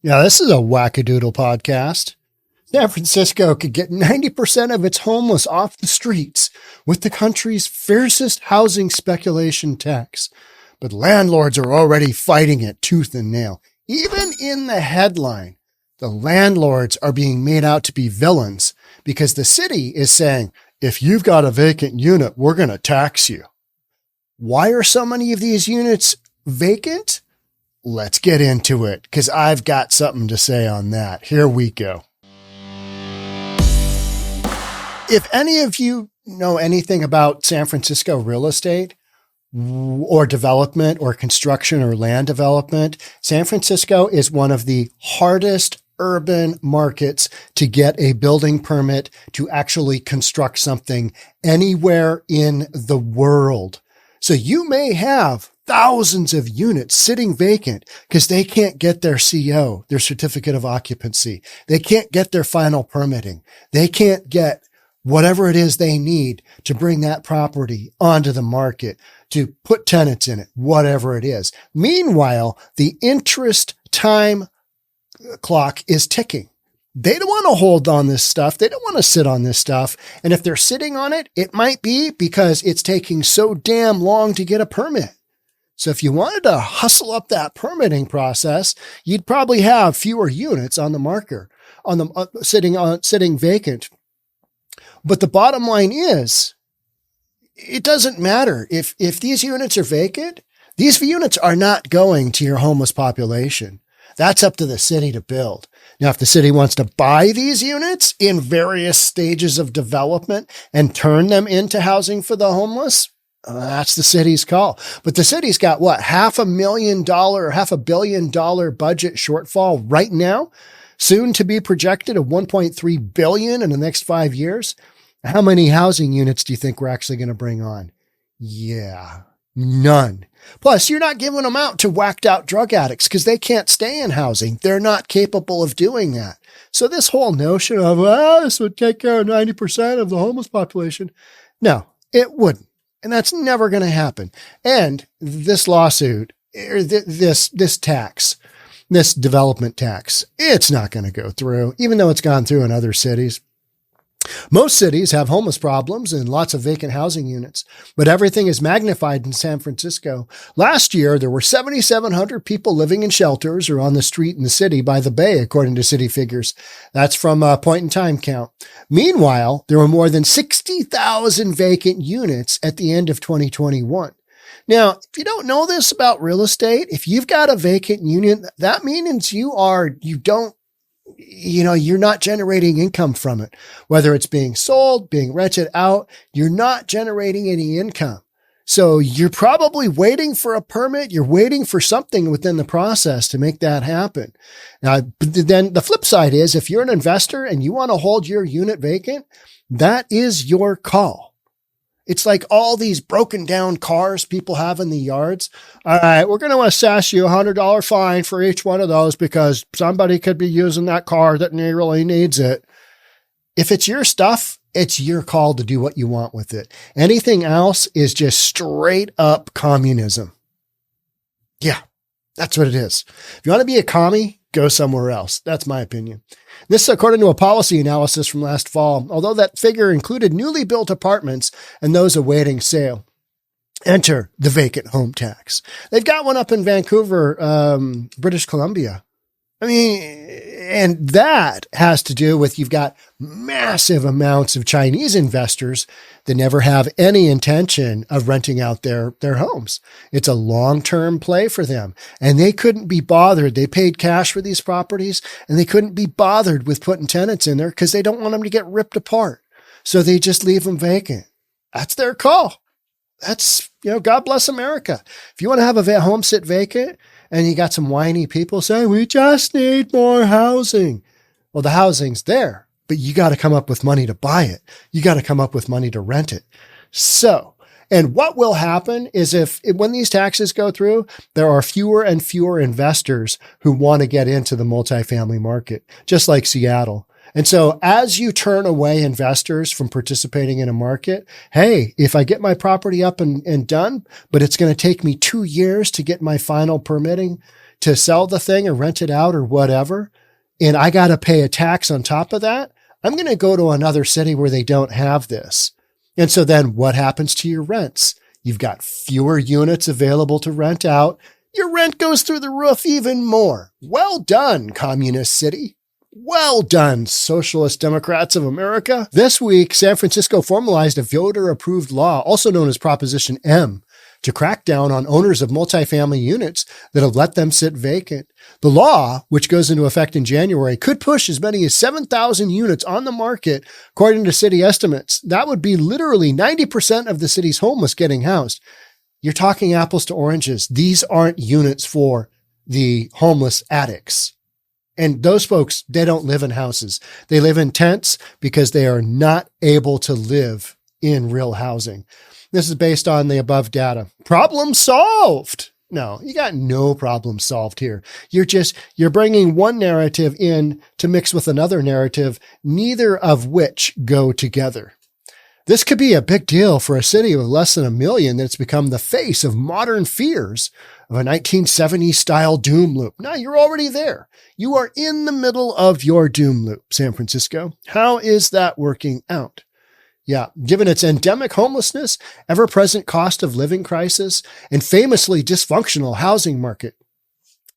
Yeah, this is a wackadoodle podcast. San Francisco could get 90% of its homeless off the streets with the country's fiercest housing speculation tax. But landlords are already fighting it tooth and nail. Even in the headline, the landlords are being made out to be villains because the city is saying, if you've got a vacant unit, we're going to tax you. Why are so many of these units vacant? Let's get into it because I've got something to say on that. Here we go. If any of you know anything about San Francisco real estate or development or construction or land development, San Francisco is one of the hardest urban markets to get a building permit to actually construct something anywhere in the world. So you may have thousands of units sitting vacant because they can't get their CO, their certificate of occupancy. They can't get their final permitting. They can't get whatever it is they need to bring that property onto the market, to put tenants in it, whatever it is. Meanwhile, the interest time clock is ticking. They don't want to hold on this stuff. They don't want to sit on this stuff. And if they're sitting on it, it might be because it's taking so damn long to get a permit. So if you wanted to hustle up that permitting process, you'd probably have fewer units on the marker, on the sitting vacant. But the bottom line is, it doesn't matter if these units are vacant. These units are not going to your homeless population. That's up to the city to build. Now, if the city wants to buy these units in various stages of development and turn them into housing for the homeless, that's the city's call. But the city's got what, $500 million budget shortfall right now, soon to be projected of $1.3 billion in the next 5 years. How many housing units do you think we're actually going to bring on? Yeah, none. Plus, you're not giving them out to whacked out drug addicts because they can't stay in housing. They're not capable of doing that. So this whole notion of, well, this would take care of 90% of the homeless population. No, it wouldn't. And that's never going to happen. And this lawsuit, or this tax, this development tax, it's not going to go through, even though it's gone through in other cities. Most cities have homeless problems and lots of vacant housing units, but everything is magnified in San Francisco. Last year, there were 7,700 people living in shelters or on the street in the city by the Bay, according to city figures. That's from a point-in-time count. Meanwhile, there were more than 60,000 vacant units at the end of 2021. Now, if you don't know this about real estate, if you've got a vacant unit, that means you're not generating income from it. Whether it's being sold, being rented out, you're not generating any income. So you're probably waiting for a permit. You're waiting for something within the process to make that happen. Now, then the flip side is if you're an investor and you want to hold your unit vacant, that is your call. It's like all these broken down cars people have in the yards. All right, we're going to assess you $100 fine for each one of those because somebody could be using that car that really needs it. If it's your stuff, it's your call to do what you want with it. Anything else is just straight up communism. Yeah, that's what it is. If you want to be a commie, go somewhere else. That's my opinion. This is according to a policy analysis from last fall, although that figure included newly built apartments and those awaiting sale. Enter the vacant home tax. They've got one up in Vancouver, British Columbia. And that has to do with you've got massive amounts of Chinese investors that never have any intention of renting out their homes. It's a long-term play for them. And they couldn't be bothered. They paid cash for these properties and they couldn't be bothered with putting tenants in there because they don't want them to get ripped apart. So they just leave them vacant. That's their call. That's, God bless America. If you want to have a home sit vacant, and you got some whiny people saying, we just need more housing. Well, the housing's there, but you got to come up with money to buy it. You got to come up with money to rent it. So, and what will happen is when these taxes go through, there are fewer and fewer investors who want to get into the multifamily market, just like Seattle. And so as you turn away investors from participating in a market, hey, if I get my property up and done, but it's going to take me 2 years to get my final permitting, to sell the thing or rent it out or whatever, and I got to pay a tax on top of that, I'm going to go to another city where they don't have this. And so then what happens to your rents? You've got fewer units available to rent out. Your rent goes through the roof even more. Well done, communist city. Well done, Socialist Democrats of America. This week, San Francisco formalized a voter-approved law, also known as Proposition M, to crack down on owners of multifamily units that have let them sit vacant. The law, which goes into effect in January, could push as many as 7,000 units on the market, according to city estimates. That would be literally 90% of the city's homeless getting housed. You're talking apples to oranges. These aren't units for the homeless addicts. And those folks, they don't live in houses. They live in tents because they are not able to live in real housing. This is based on the above data. Problem solved. No, you got no problem solved here. You're bringing one narrative in to mix with another narrative, neither of which go together. This could be a big deal for a city with less than 1 million that's become the face of modern fears of a 1970s style doom loop. Now you're already there. You are in the middle of your doom loop, San Francisco. How is that working out? Yeah, given its endemic homelessness, ever-present cost of living crisis, and famously dysfunctional housing market,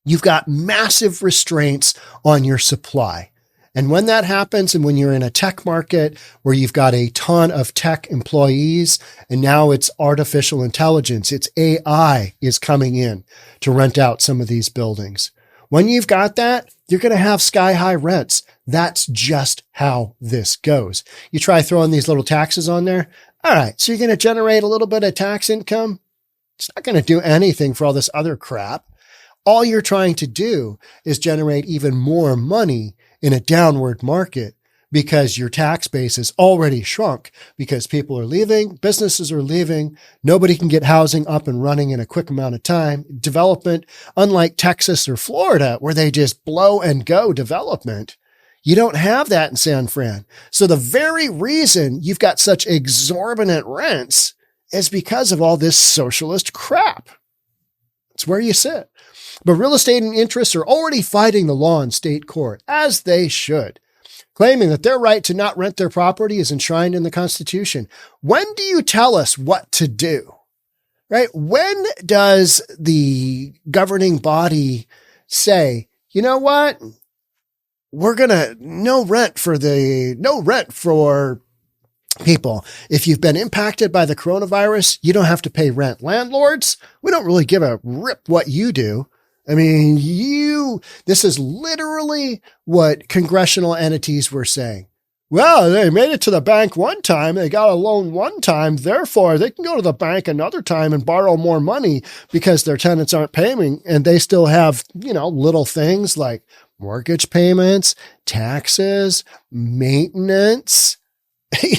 you've got massive restraints on your supply. And when that happens, and when you're in a tech market where you've got a ton of tech employees, and now it's artificial intelligence, it's AI is coming in to rent out some of these buildings. When you've got that, you're going to have sky-high rents. That's just how this goes. You try throwing these little taxes on there. All right, so you're going to generate a little bit of tax income. It's not going to do anything for all this other crap. All you're trying to do is generate even more money in a downward market because your tax base is already shrunk because people are leaving, businesses are leaving, nobody can get housing up and running in a quick amount of time. Development, unlike Texas or Florida, where they just blow and go development, you don't have that in San Fran. So the very reason you've got such exorbitant rents is because of all this socialist crap. It's where you sit. But real estate interests are already fighting the law in state court, as they should, claiming that their right to not rent their property is enshrined in the Constitution. When do you tell us what to do? Right? When does the governing body say, you know what? We're going to no rent for people. If you've been impacted by the coronavirus, you don't have to pay rent. Landlords, we don't really give a rip what you do. I mean, this is literally what congressional entities were saying. Well, they made it to the bank one time. They got a loan one time. Therefore, they can go to the bank another time and borrow more money because their tenants aren't paying. And they still have, little things like mortgage payments, taxes, maintenance,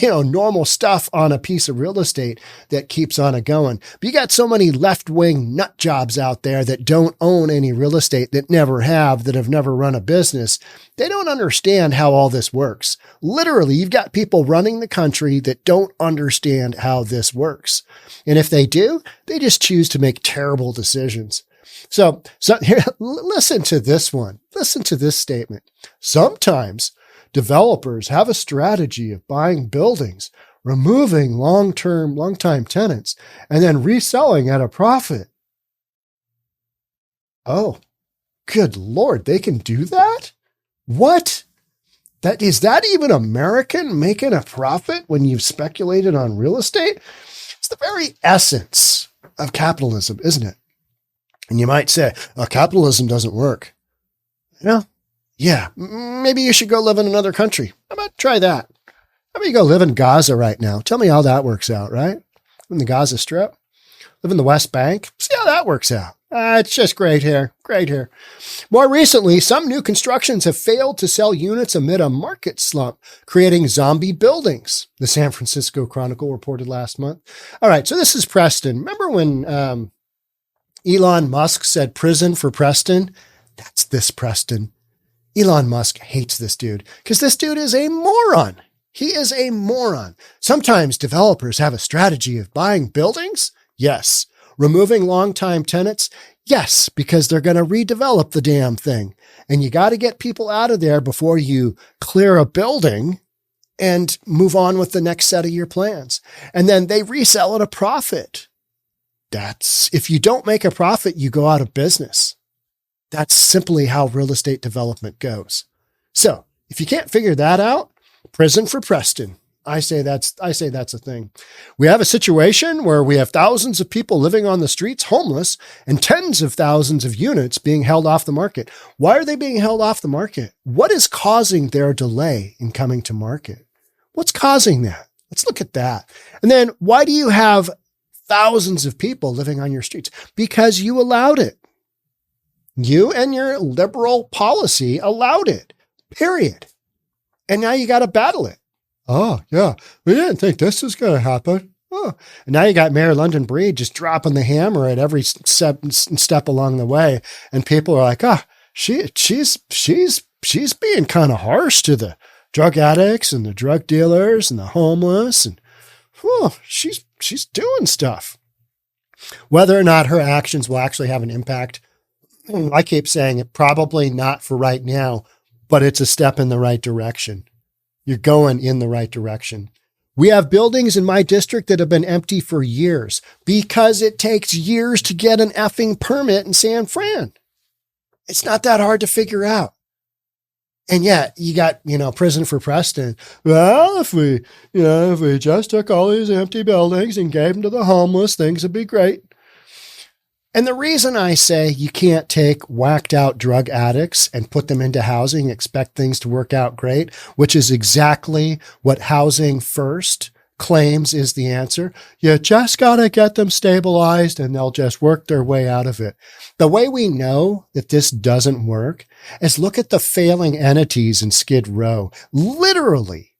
normal stuff on a piece of real estate that keeps on going. But you got so many left-wing nut jobs out there that don't own any real estate, that never have, that have never run a business. They don't understand how all this works. Literally, you've got people running the country that don't understand how this works. And if they do, they just choose to make terrible decisions. So here, listen to this one. Listen to this statement. Sometimes developers have a strategy of buying buildings, removing long-time tenants, and then reselling at a profit. Oh, good Lord, they can do that? What? Is that even American making a profit when you've speculated on real estate? It's the very essence of capitalism, isn't it? And you might say, capitalism doesn't work. Yeah, maybe you should go live in another country. How about try that? How about you go live in Gaza right now? Tell me how that works out, right? In the Gaza Strip, live in the West Bank. See how that works out. It's just great here. Great here. More recently, some new constructions have failed to sell units amid a market slump, creating zombie buildings, the San Francisco Chronicle reported last month. All right, so this is Preston. Remember when Elon Musk said prison for Preston? That's this Preston. Elon Musk hates this dude because this dude is a moron. He is a moron. Sometimes developers have a strategy of buying buildings. Yes. Removing longtime tenants? Yes, because they're going to redevelop the damn thing. And you got to get people out of there before you clear a building and move on with the next set of your plans. And then they resell at a profit. If you don't make a profit, you go out of business. That's simply how real estate development goes. So if you can't figure that out, prison for Preston. I say that's a thing. We have a situation where we have thousands of people living on the streets, homeless, and tens of thousands of units being held off the market. Why are they being held off the market? What is causing their delay in coming to market? What's causing that? Let's look at that. And then why do you have thousands of people living on your streets? Because you allowed it. You and your liberal policy allowed it, period. And now you got to battle it. Oh, yeah, we didn't think this was going to happen. Oh, and now you got Mayor London Breed just dropping the hammer at every step along the way. And people are like, she's being kind of harsh to the drug addicts and the drug dealers and the homeless. And she's doing stuff. Whether or not her actions will actually have an impact, I keep saying it, probably not for right now, but it's a step in the right direction. You're going in the right direction. We have buildings in my district that have been empty for years because it takes years to get an effing permit in San Fran. It's not that hard to figure out. And yet you got, prison for Preston. Well, if we just took all these empty buildings and gave them to the homeless, things would be great. And the reason I say you can't take whacked out drug addicts and put them into housing, expect things to work out great, which is exactly what Housing First claims is the answer. You just got to get them stabilized and they'll just work their way out of it. The way we know that this doesn't work is look at the failing entities in Skid Row, literally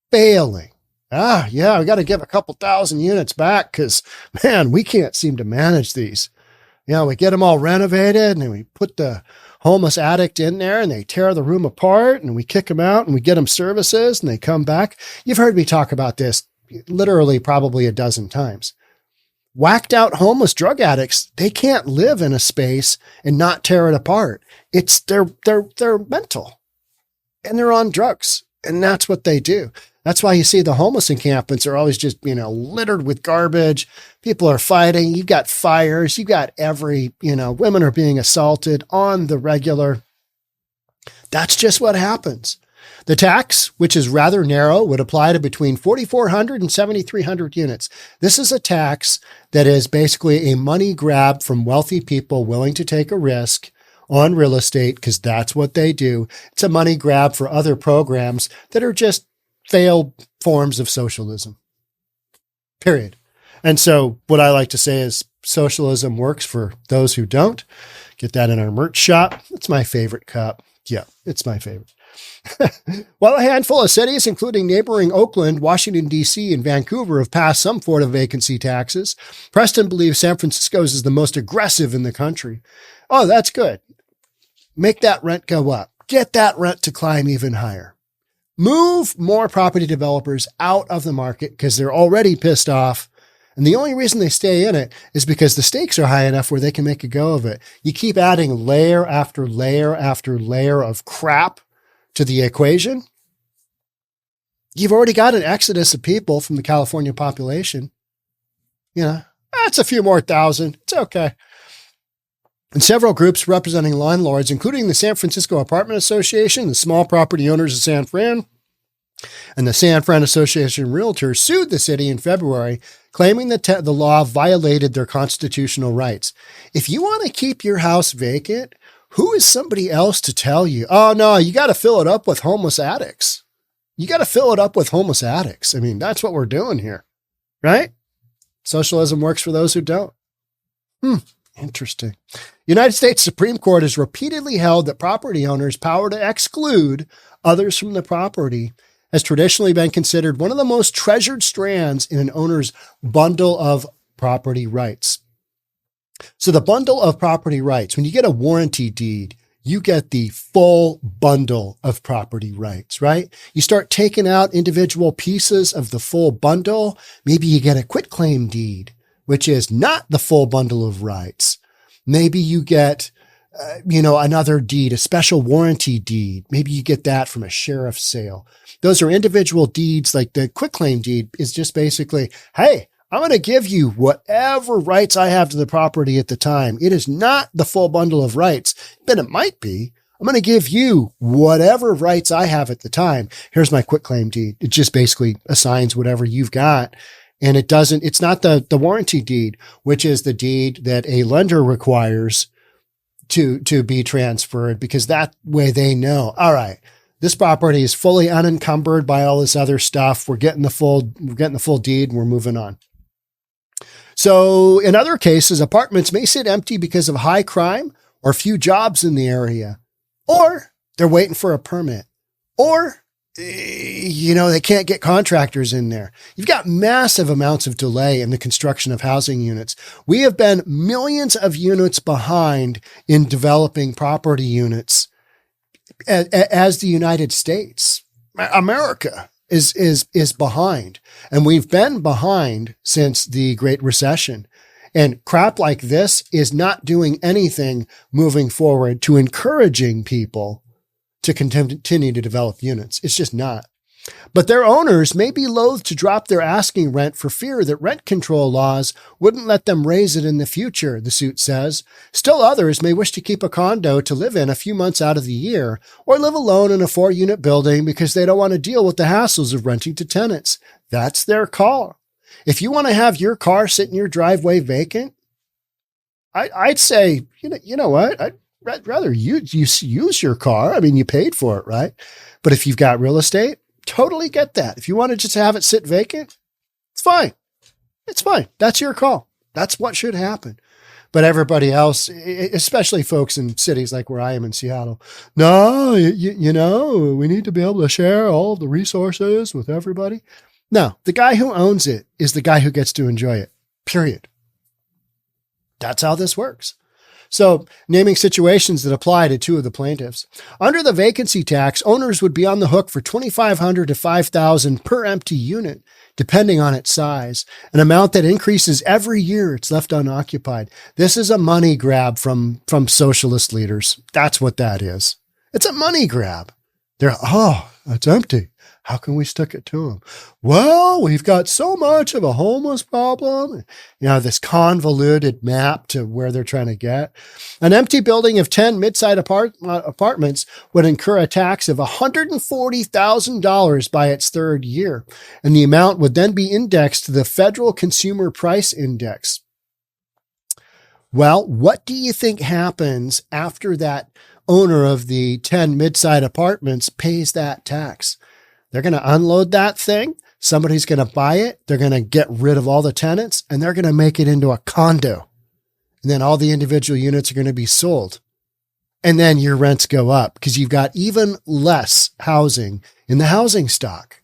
failing. We got to give a couple thousand units back because, man, we can't seem to manage these. We get them all renovated and then we put the homeless addict in there and they tear the room apart and we kick them out and we get them services and they come back. You've heard me talk about this literally probably a dozen times. Whacked out homeless drug addicts, they can't live in a space and not tear it apart. It's they're mental and they're on drugs and that's what they do. That's why you see the homeless encampments are always just, littered with garbage. People are fighting. You've got fires. You've got women are being assaulted on the regular. That's just what happens. The tax, which is rather narrow, would apply to between 4,400 and 7,300 units. This is a tax that is basically a money grab from wealthy people willing to take a risk on real estate because that's what they do. It's a money grab for other programs that are just failed forms of socialism, period. And so what I like to say is socialism works for those who don't. Get that in our merch shop. It's my favorite cup. Yeah, it's my favorite. While a handful of cities, including neighboring Oakland, Washington, D.C., and Vancouver, have passed some form of vacancy taxes, Preston believes San Francisco's is the most aggressive in the country. Oh, that's good. Make that rent go up. Get that rent to climb even higher. Move more property developers out of the market because they're already pissed off. And the only reason they stay in it is because the stakes are high enough where they can make a go of it. You keep adding layer after layer after layer of crap to the equation. You've already got an exodus of people from the California population. That's a few more thousand. It's okay. And several groups representing landlords, including the San Francisco Apartment Association, the Small Property Owners of San Fran, and the San Fran Association of Realtors, sued the city in February, claiming that the law violated their constitutional rights. If you want to keep your house vacant, who is somebody else to tell you, oh, no, you got to fill it up with homeless addicts? You got to fill it up with homeless addicts. I mean, that's what we're doing here, right? Socialism works for those who don't. Interesting. United States Supreme Court has repeatedly held that property owners' power to exclude others from the property has traditionally been considered one of the most treasured strands in an owner's bundle of property rights. So the bundle of property rights, when you get a warranty deed, you get the full bundle of property rights, right? You start taking out individual pieces of the full bundle. Maybe you get a quitclaim deed. which is not the full bundle of rights. Maybe you get, another deed, a special warranty deed. Maybe you get that from a sheriff's sale. Those are individual deeds. Like the quitclaim deed is just basically, hey, I'm going to give you whatever rights I have to the property at the time. It is not the full bundle of rights, but it might be. I'm going to give you whatever rights I have at the time. Here's my quitclaim deed. It just basically assigns whatever you've got. And it's not the warranty deed, which is the deed that a lender requires to be transferred, because that way they know, all right, this property is fully unencumbered by all this other stuff. We're getting the full deed and we're moving on. So in other cases, apartments may sit empty because of high crime or few jobs in the area, or they're waiting for a permit, or, they can't get contractors in there. You've got massive amounts of delay in the construction of housing units. We have been millions of units behind in developing property units as the United States. America is behind, and we've been behind since the Great Recession. And crap like this is not doing anything moving forward to encouraging people to continue to develop units. It's just not. But their owners may be loath to drop their asking rent for fear that rent control laws wouldn't let them raise it in the future, the suit says. Still others may wish to keep a condo to live in a few months out of the year, or live alone in a 4-unit building because they don't want to deal with the hassles of renting to tenants. That's their call. If you want to have your car sit in your driveway vacant, I'd say, you know what? I'd rather you use your car. I mean, you paid for it, right? But if you've got real estate, totally get that. If you want to just have it sit vacant, it's fine. It's fine. That's your call. That's what should happen. But everybody else, especially folks in cities like where I am in Seattle, no, we need to be able to share all of the resources with everybody. No, the guy who owns it is the guy who gets to enjoy it, period. That's how this works. So, naming situations that apply to two of the plaintiffs. Under the vacancy tax, owners would be on the hook for $2,500 to $5,000 per empty unit, depending on its size, an amount that increases every year it's left unoccupied. This is a money grab from socialist leaders. That's what that is. It's a money grab. They're, it's empty. How can we stick it to them? Well, we've got so much of a homeless problem. This convoluted map to where they're trying to get. An empty building of 10 mid-sized apartments would incur a tax of $140,000 by its third year, and the amount would then be indexed to the Federal Consumer Price Index. Well, what do you think happens after that owner of the 10 mid-sized apartments pays that tax? They're going to unload that thing. Somebody's going to buy it. They're going to get rid of all the tenants, and they're going to make it into a condo. And then all the individual units are going to be sold. And then your rents go up because you've got even less housing in the housing stock.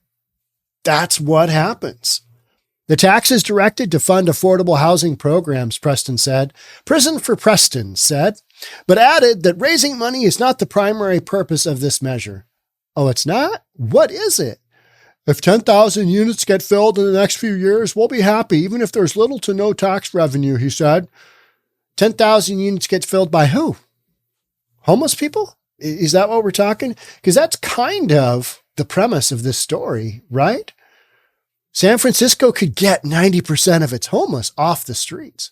That's what happens. The tax is directed to fund affordable housing programs, Preston said. Prison for Preston said, but added that raising money is not the primary purpose of this measure. Oh, it's not? What is it? If 10,000 units get filled in the next few years, we'll be happy, even if there's little to no tax revenue, he said. 10,000 units get filled by who? Homeless people? Is that what we're talking? Because that's kind of the premise of this story, right? San Francisco could get 90% of its homeless off the streets.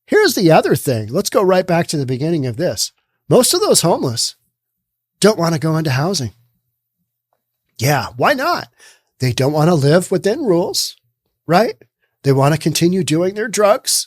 Here's the other thing. Let's go right back to the beginning of this. Most of those homeless don't want to go into housing. Yeah, why not? They don't want to live within rules, right? They want to continue doing their drugs,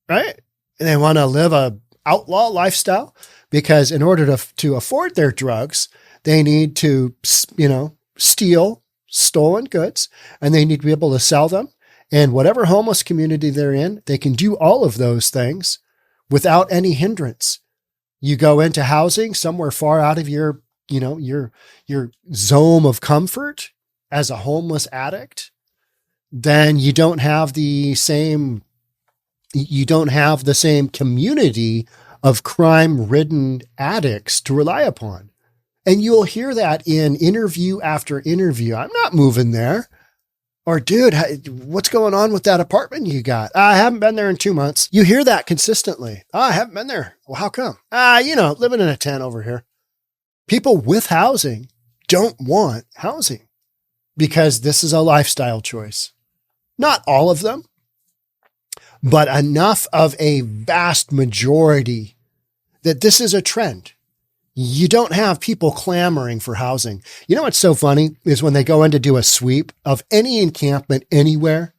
right? And they want to live a outlaw lifestyle because in order to afford their drugs, they need to, steal stolen goods, and they need to be able to sell them. And whatever homeless community they're in, they can do all of those things without any hindrance. You go into housing somewhere far out of your zone of comfort as a homeless addict, then you don't have the same community of crime-ridden addicts to rely upon. And you'll hear that in interview after interview. I'm not moving there. Or, dude, what's going on with that apartment you got? I haven't been there in 2 months. You hear that consistently. I haven't been there. Well, how come? Living in a tent over here. People with housing don't want housing because this is a lifestyle choice. Not all of them, but enough of a vast majority that this is a trend. You don't have people clamoring for housing. You know what's so funny is when they go in to do a sweep of any encampment anywhere,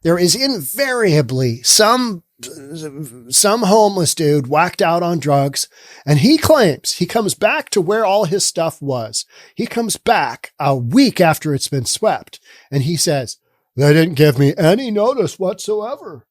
there is invariably some homeless dude whacked out on drugs, and he claims he comes back to where all his stuff was. He comes back a week after it's been swept, and he says, "They didn't give me any notice whatsoever."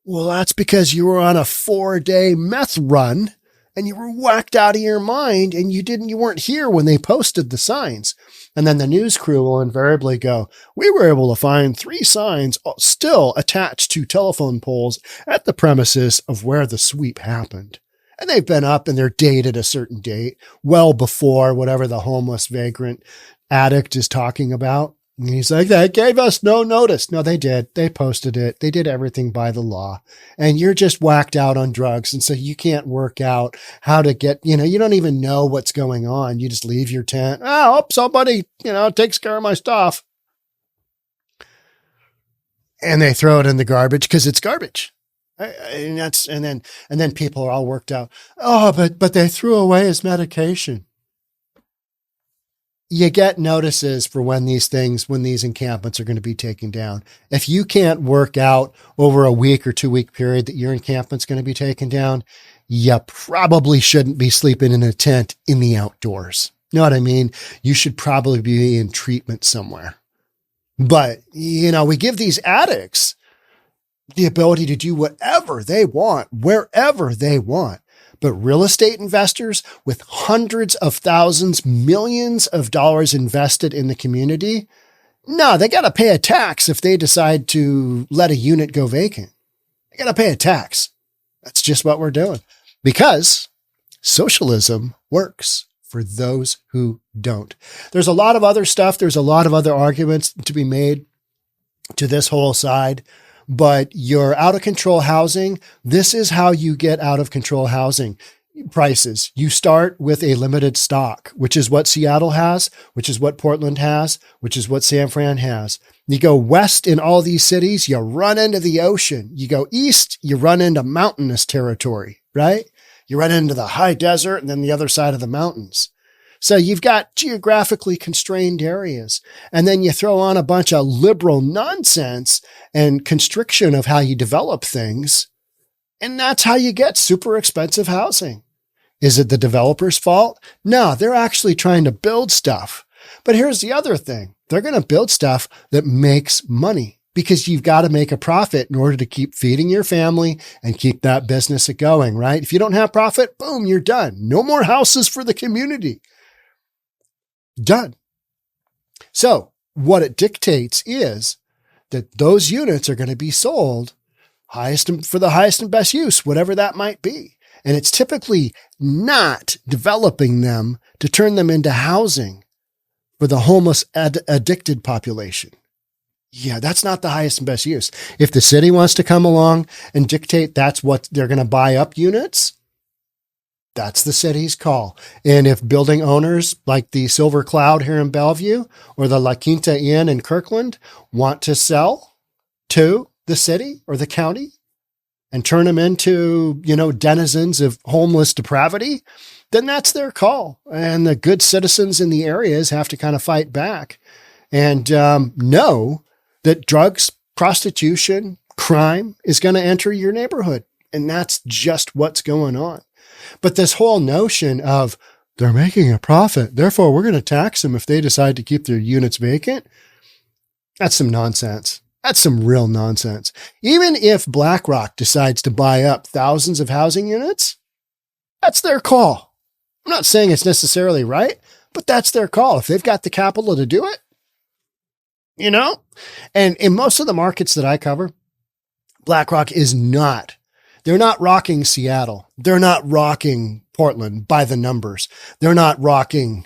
Well, that's because you were on a 4-day meth run and you were whacked out of your mind and you weren't here when they posted the signs. And then the news crew will invariably go, "We were able to find 3 signs still attached to telephone poles at the premises of where the sweep happened." And they've been up and they're dated a certain date, well before whatever the homeless vagrant addict is talking about. And he's like, "They gave us no notice." No, they did. They posted it. They did everything by the law. And you're just whacked out on drugs. And so you can't work out how to get, you don't even know what's going on. You just leave your tent. "I hope somebody, takes care of my stuff." And they throw it in the garbage because it's garbage. And then people are all worked out. "Oh, but they threw away his medication." You get notices for when these encampments are going to be taken down. If you can't work out over a week or 2-week period that your encampment's going to be taken down, you probably shouldn't be sleeping in a tent in the outdoors. You know what I mean? You should probably be in treatment somewhere. But, we give these addicts the ability to do whatever they want, wherever they want. But real estate investors with hundreds of thousands, millions of dollars invested in the community, no, they got to pay a tax if they decide to let a unit go vacant. They got to pay a tax. That's just what we're doing because socialism works for those who don't. There's a lot of other stuff. There's a lot of other arguments to be made to this whole side. But your out of control housing, this is how you get out of control housing prices. You start with a limited stock, which is what Seattle has, which is what Portland has, which is what San Fran has. You go west in all these cities, you run into the ocean. You go east, you run into mountainous territory, right? You run into the high desert and then the other side of the mountains. So you've got geographically constrained areas, and then you throw on a bunch of liberal nonsense and constriction of how you develop things. And that's how you get super expensive housing. Is it the developer's fault? No, they're actually trying to build stuff. But here's the other thing. They're going to build stuff that makes money because you've got to make a profit in order to keep feeding your family and keep that business going, right? If you don't have profit, boom, you're done. No more houses for the community. Done. So what it dictates is that those units are going to be sold for the highest and best use, whatever that might be. And it's typically not developing them to turn them into housing for the homeless addicted population. Yeah, that's not the highest and best use. If the city wants to come along and dictate that's what they're going to buy up units, that's the city's call. And if building owners like the Silver Cloud here in Bellevue or the La Quinta Inn in Kirkland want to sell to the city or the county and turn them into, denizens of homeless depravity, then that's their call. And the good citizens in the areas have to kind of fight back and know that drugs, prostitution, crime is going to enter your neighborhood. And that's just what's going on. But this whole notion of they're making a profit, therefore we're going to tax them if they decide to keep their units vacant, that's some nonsense. That's some real nonsense. Even if BlackRock decides to buy up thousands of housing units, that's their call. I'm not saying it's necessarily right, but that's their call. If they've got the capital to do it, And in most of the markets that I cover, BlackRock is not. They're not rocking Seattle. They're not rocking Portland by the numbers. They're not rocking,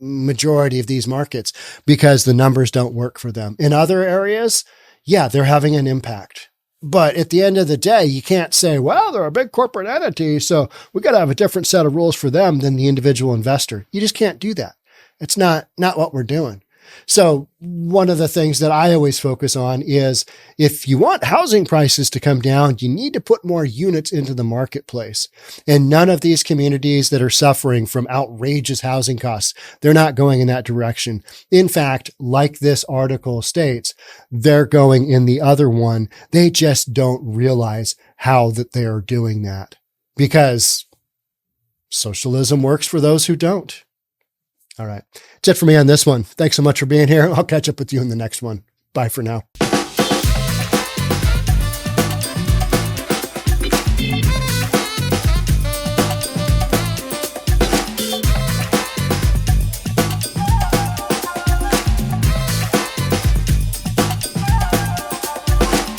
majority of these markets because the numbers don't work for them. In other areas, yeah, they're having an impact. But at the end of the day, you can't say, well, they're a big corporate entity, so we got to have a different set of rules for them than the individual investor. You just can't do that. It's not what we're doing. So one of the things that I always focus on is if you want housing prices to come down, you need to put more units into the marketplace. And none of these communities that are suffering from outrageous housing costs, they're not going in that direction. In fact, like this article states, they're going in the other one. They just don't realize how that they're doing that because socialism works for those who don't. All right. That's it for me on this one. Thanks so much for being here. I'll catch up with you in the next one. Bye for now.